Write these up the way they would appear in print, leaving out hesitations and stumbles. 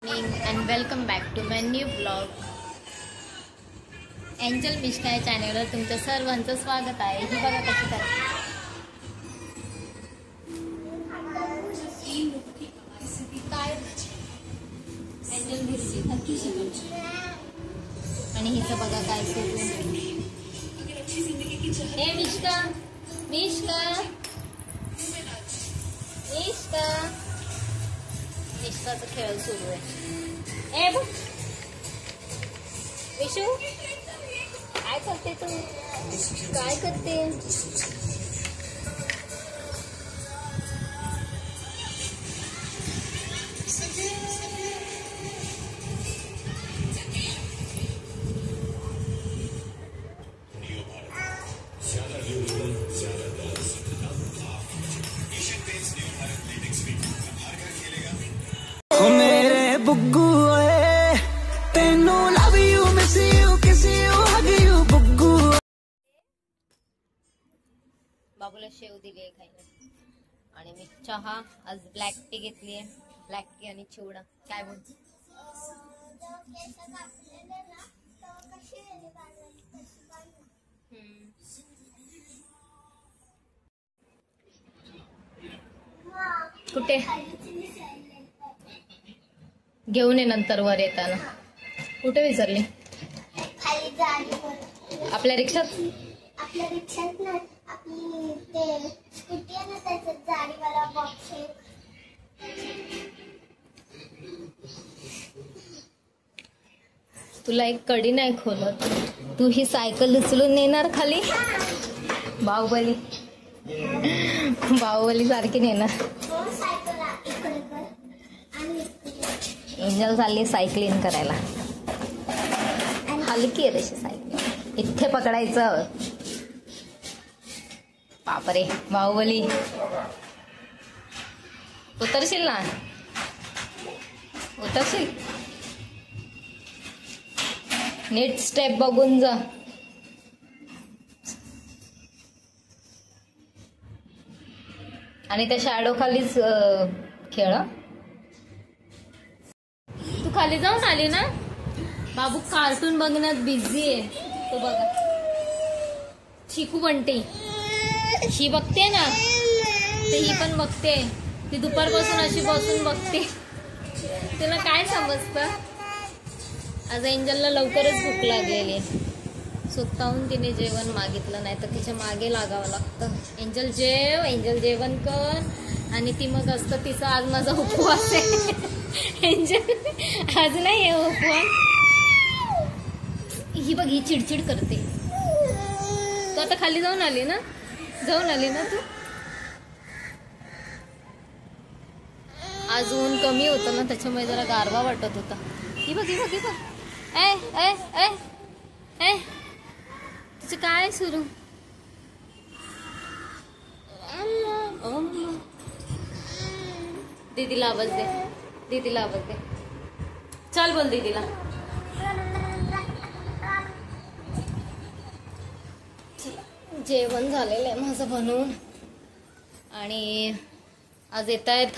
And welcome back to my new vlog. Angel Mishka या चॅनलवर तुमच्या सर्वांचं स्वागत आहे. ही बघा कशी करते. एंजल मिरची आणि हिचं बघा काय सुरू. हे मिश्का मिश्का मिश्का मिश्काचा खेळ सुरू आहे. ए बघ विशू काय करते तू, काय करते. मेरे बुग्गू तेनू love you miss you kiss you hug you बुग्गू. बाबूला शेव दिली खायला आणि मी चहा आज ब्लॅक टी घेतली आहे. ब्लॅक टी आणि चिवडा. काय बोलते कुठे घेऊन ये नंतर वर येताना. कुठे विसरली. आपल्या रिक्षात. आपल्या रिक्षात नाही, आपली ते स्कूटी आहे ना त्याच्यात जाडीवाला बॉक्स आहे. तुला एक कडी नाही खोलत. तू ही सायकल उचलून नेणार खाली. बाहुबली बाहुबली सारखी नेणार. सायकल इकडे कर आणि एंजल चालली सायकलिंग करायला. हलकी आहे तशी सायकल. इथे पकडायचं. बापरे बाहुबली उतरशील ना. उतरशील. नीट स्टेप बघून जा. आणि त्या शॅडो खालीच खेळ. तू खाली जाऊन आली ना. बाबू कार्टून बघण्यात बिझी आहे. तो बघा चिकू बंटी ही बघते ना, ते ही पण बघते. ती दुपारपासून अशी बसून बघते. तिला काय समजतं. आज एंजलला लवकरच भूक लागलेली आहे. स्वतःहून तिने जेवण मागितलं, नाही तर तिच्या मागे लागावं लागतं. एंजल जेव, एंजल जेवण कर. आणि ती मग असतं तिचं आज माझा उपवास आहे. एंजल आज नाही आहे उपवास. ही बघ ही चिडचिड करते. तू आता खाली जाऊन आली ना. जाऊन आली ना तू. आज ऊन कमी होतं ना, त्याच्यामुळे जरा गारवा वाटत होता. ही बघ ही बघ ही बघ. ए ए ए ए तुझं काय सुरू. दीदीला आवाज दे. दीदीला आवाज दे. चल बोल दीदीला. जेवण झालेलं आहे माझं बनवून. आणि आज येत आहेत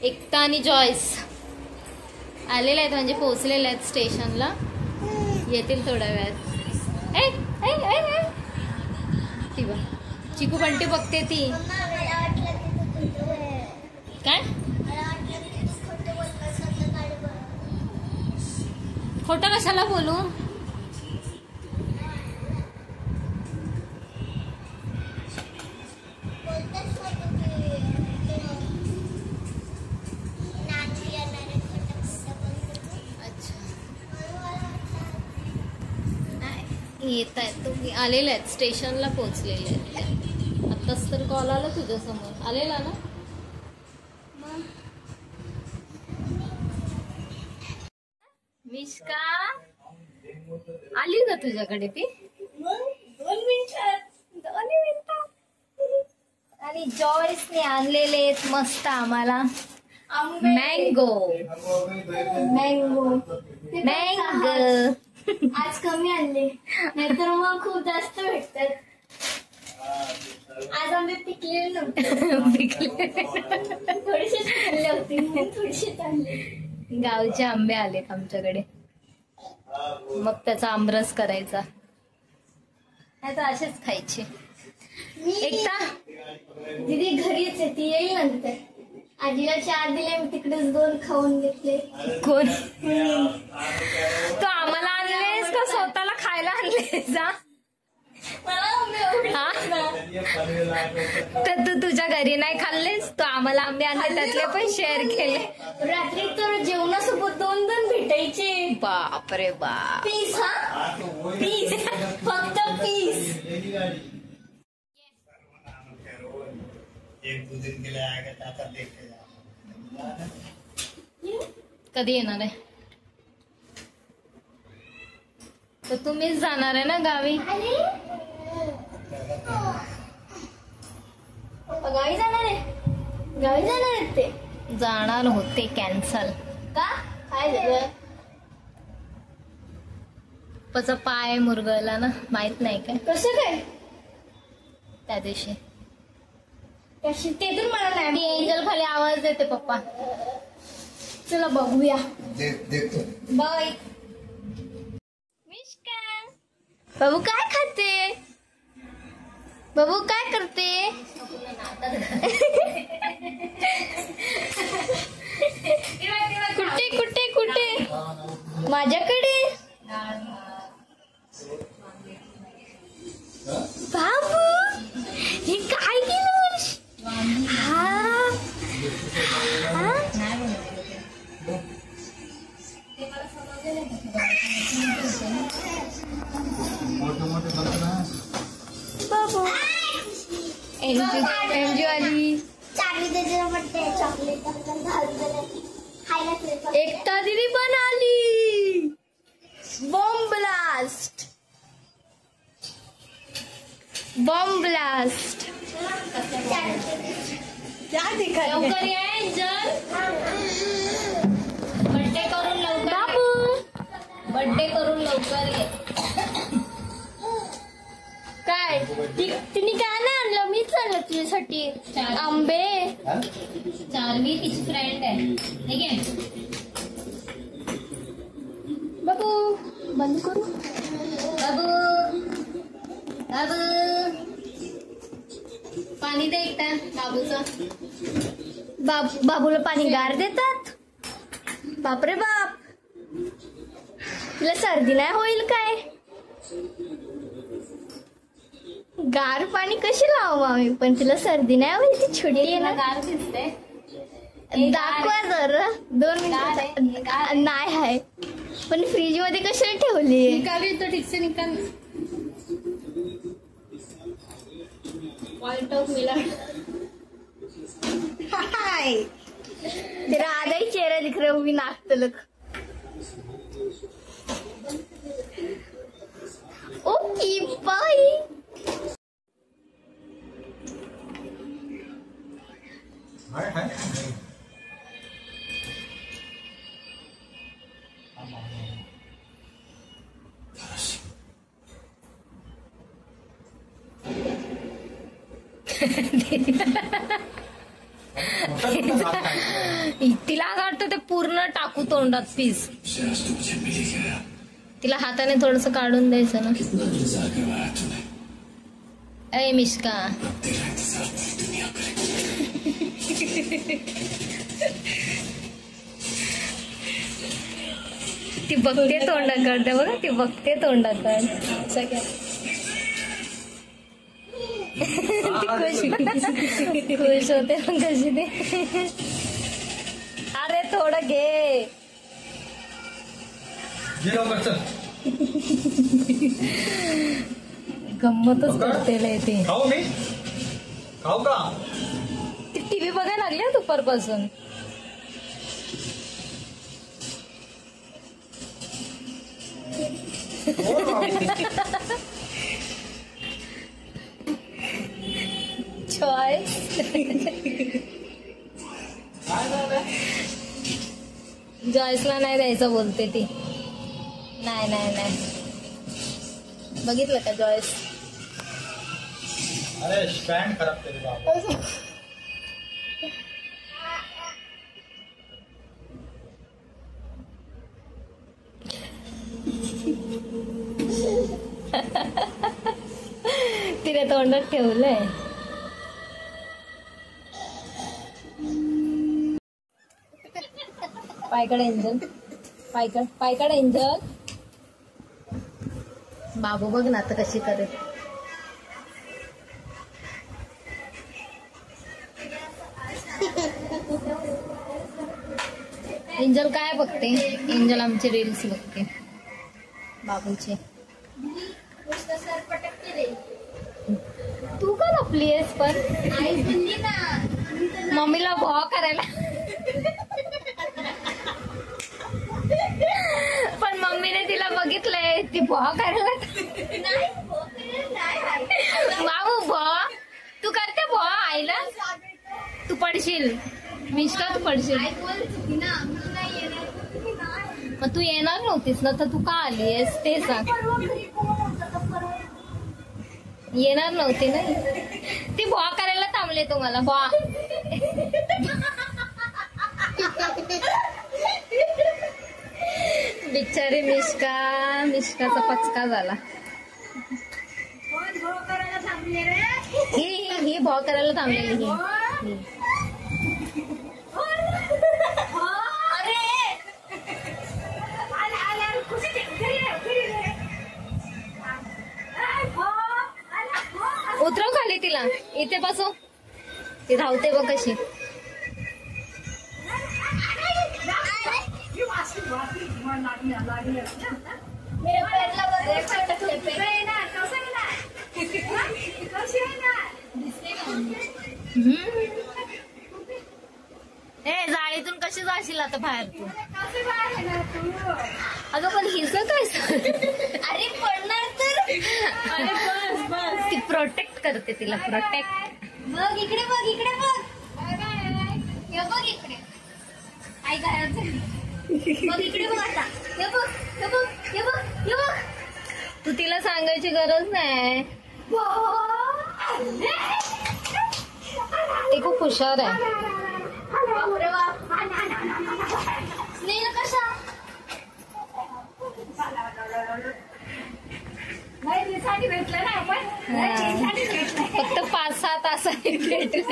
एकता आणि जॉयस. आलेले आहेत म्हणजे पोहोचलेले आहेत स्टेशनला. येतील थोड्या वेळात. ती बघ चिकू बंटी बघते ती. काय खोटं कशाला बोलू. येत आहेत तुम्ही. आलेले आहेत स्टेशनला पोहोचलेले आहेत. आत्ताच तर कॉल आला तुझ्या समोर. आलेला ना. मिश्का आली का तुझ्याकडे ती. 2 मिनिटात. आणि जॉयसने आणलेले आहेत मस्त आम्हाला मँगो. मँगो मँगो आज कमी आणले, नाहीतर मग खूप जास्त भेटतात. आज आंबे पिकलेले नव्हते. थोडेसे आणले होते म्हणून थोडेसे आणले. गावचे आंबे आलेत आमच्याकडे, मग त्याचा आमरस करायचा, नाही तर असेच खायचे. एकता दीदी घरीच आहे, ती येईल नंतर. आजीला 4 दिले, मी तिकडेच 2 खाऊन घेतले. कोण तू आम्हाला आणलेस का स्वतःला खायला आणलेस? हा? तर तू तुझ्या घरी नाही खाल्लेस, तू आम्हाला आंबे आणले, त्यातले पण शेअर केले. रात्री तर जेवणासोबत 2 भेटायचे. बापरे बाप. पीस, हा पीस, फक्त पीस. एक 2 दिन के लिए आएगा चाचा, देख के जाओ. कधी येणार आहे? तर तुम्हीच जाणार आहे ना गावी? गावी जाणार आहे, गावी जाणार आहेत ते. जाणार होते, कॅन्सल. का? काय झालं? पप्पाचा पाय मुरगळला ना, माहित नाही काय कसं काय? त्या दिवशी ते तर मला ती नाही. एंजल खाली आवाज देते पप्पा. चला बघूया. देखतो. बाय. मिष्का, बाबू काय खाते? बाबू काय करते? कुठे कुठे कुठे? माझ्याकडे. बाबू हे काय केलं? हा हा? बाबू एमजी वाली चार्ली त्याच्या बड्डे चॉकलेट खायला. एकता दीदी पण आली. Bomb blast, bomb blast. लवकर या एंजल, बर्थडे करून लवकर. बाबू बर्थडे करून लवकर ये. काय तिने काय नाही आणलं, मीच आणलं तुझ्यासाठी आंबे. चार्ली तिची फ्रेंड आहे, ठीक आहे. बाबू बंद करू. बाबू बाबू पाणी दे एकटा बाबूचं. बाबूला पाणी गार देतात. बापरे बाप, तिला सर्दी नाही होईल काय? गार पाणी कशी लावू आम्ही, पण तिला सर्दी नाही होईल, ती छोटी आहे ना. गार दिसते. दाखवा जरा 2 मिनिटं. नाही आहे, पण फ्रीज मध्ये कशाला ठेवली? निकाली तो ठीक से निकाल. पॉइंट ऑफ मिला. हाय, तेरा आधा ही चेहरा दिख रहा है, वो भी नाक तलक. Okay bye. Hi hi. तिला असं वाटतं ते पूर्ण टाकू तोंडात पीस. तिला हाताने थोडस काढून द्यायचं ना. अय मिष्का, ती बघते तोंडाकडे बघा, ती बघते तोंडाकडे. ती खुश होते मग कशी ते. अरे थोडं घे. गंमतच करते लय ती. खाऊ मी खाऊ का? ती टीव्ही बघायला लागली ना दुपारपासून. चॉईस जॉयसला नाही द्यायचं बोलते ती. नाही नाही नाही, बघितलं का जॉयस? अरे स्टँड खराब केली बाबा. तिने तोंडात ठेवलंय. पायकडे एंजल, पायकडे एंजल. बाबू बघ ना आता कशी करेल. एंजल काय बघते? एंजल आमचे रील्स बघते बाबूचे. तू का लपलीयस पण? आई बोलली ना मम्मीला भॉ करायला. पण मम्मीने तिला बघितलंय ती भॉ करायला. बाबू भॉ तू करते भॉ आईला? तू पडशील मिश्का, तू पडशील. आई बोलत होती ना मी नाही येणार. मग तू येणार नव्हतीस ना, तर तू का आलीयस ते सांग. येणार नव्हती ना ती. भॉ करायला थांबले तुम्हाला भॉ. बिचारी मिश्काचा पचका झाला. ही भॉ करायला थांबलेली ही. उतरव खाली तिला, इथे बसव. ती धावते बघ कशी. ए जाळीतून कशी जाशील आता बाहेर तू? अगं पण हिचं काय? अरे पडणार तर. अरे बस बस, ती प्रोटेक्ट करते तिला, प्रोटेक्ट. बघ इकडे बघ, इकडे बघ. हे बघ इकडे. आई काय बघ इकडे बघ आता. हे बघ, हे बघ, हे बघ, हे बघ. तू तिला सांगायची गरज नाही. ती खूप हुशार आहे. बापरे बाप. स्नेह कशा? भेटलं ना आपण. फक्त 5-6 तासांनी भेटले.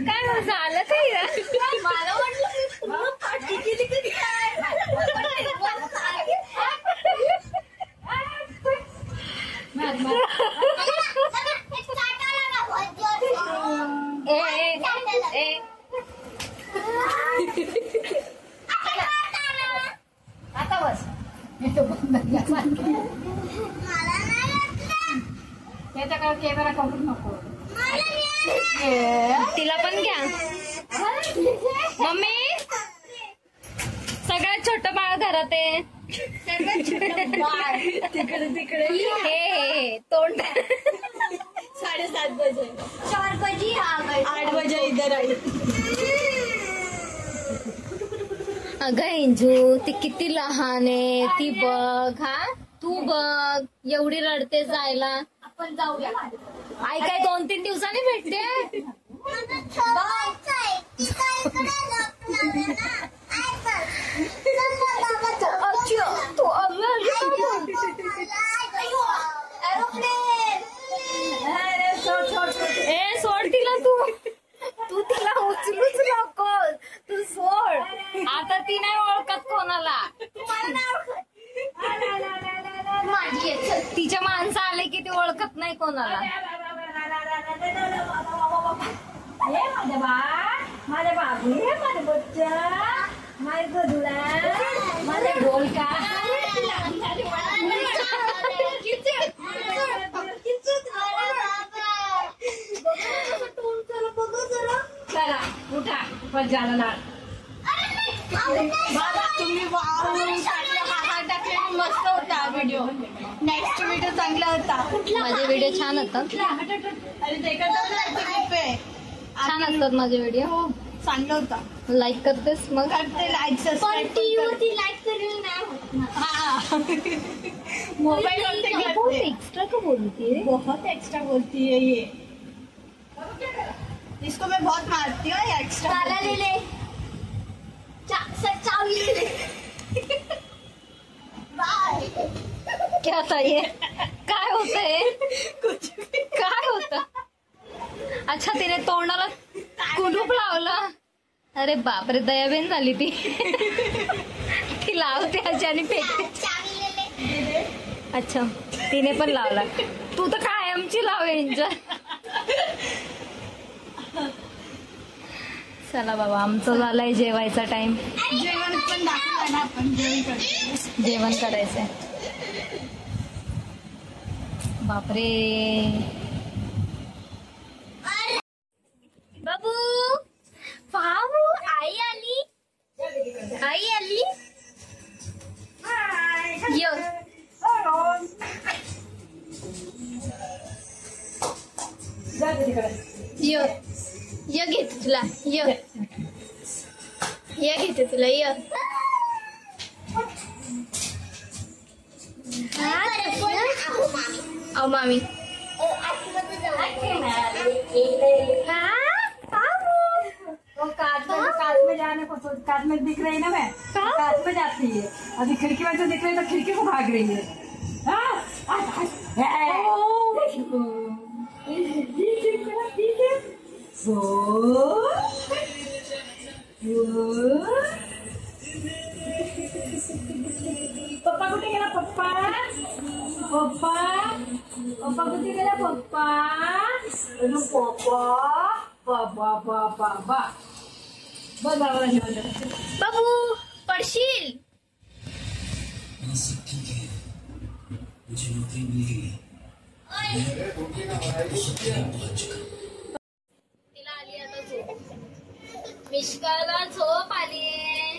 काय झालं काय? मला वाटलं आता बस. कॅमेरा करू नको. तिला पण घ्या. मम्मी सगळ्यात छोटं बाळ घरात आहे. तिकडे हे तोंड. 7:30 बजे 4 बजे 8 बजे इधर आई. अगं एंजू ती किती लहान आहे. ती बघ. हा तू बघ एवढी रडते जायला. आपण जाऊया. आई काय 2-3 दिवसांनी भेटते. ए सोड तिला. तू तिला उचलूच नको. तू सोड. आता ती नाही ओळखत कोणाला. तिच्या माणसं आले की ती ओळखत नाही कोणाला. माझ्या बाबू माझ्या बच्चा माझ्या गधुडा माझ्या ढोलका. चला उठा पण झालं ना. तुम्ही मस्त होता व्हिडिओ. नेक्स्ट व्हिडिओ चांगला होता. माझे व्हिडिओ छान असतात. अरे छान असतात माझे व्हिडिओ. चांगलं होतं. लाईक करतेस मग? करते लाईक पण सबस्क्राईब टीव्ही वरती लाईक करेल नाही होत ना. मोबाईल वरती बहुत करते. एक्स्ट्रा का बोलती है? बहुत एक्स्ट्रा बोलती है ये. इसको मैं बहुत मारती हूँ ये एक्स्ट्रा. ताला ले ले, चाबी ले ले. बाय. क्या था ये? काय होतंय? काय होतं? अच्छा, तिने तोंडाला कुलूप लावलं. अरे बापरे, दयाबेन झाली ती. ती लावते अशी आणि फेकते. चाबी ले ले. अच्छा, तिने पण लावला. तू तर कायमची लाव एंजॉय. चला बाबा, आमचं झालंय जेवायचा टाइम. जेवण पण दाखवलं ना आपण. जेवण करतो. जेवण करायचंय. बापरे. बाबू बाबू आई आली. आई आली. य य य घेते तुला. य घेते तुला. य अहो मामी. कांच में जाने को सोच, कांच में दिख रही ना मैं, कांच में जाती है. अभी खिड़की में से दिख रही तो खिड़की को भाग रही है. हाँ? पप्पा कुठे गेला? पप्पा पप्पा पप्पा कुठे गेला? पप्पा पप्पा पप्पा पप्पा बस बाबा जेवण. बाबू पडशील. मुझे नौकरी मिल गई है. तिला आली आता झोप. मिष्काला झोप आलीये.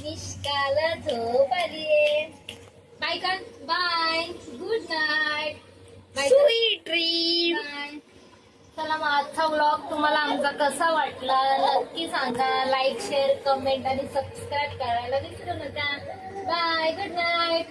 मिष्काला झोप आलीये. बाय कर. Bye. Good night. Sweet dream. Bye. चला मग, आजचा व्लॉग तुम्हाला आमचा कसा वाटला नक्की सांगा. लाईक, शेअर, कमेंट आणि सबस्क्राईब करायला विसरू नका. बाय. Good night.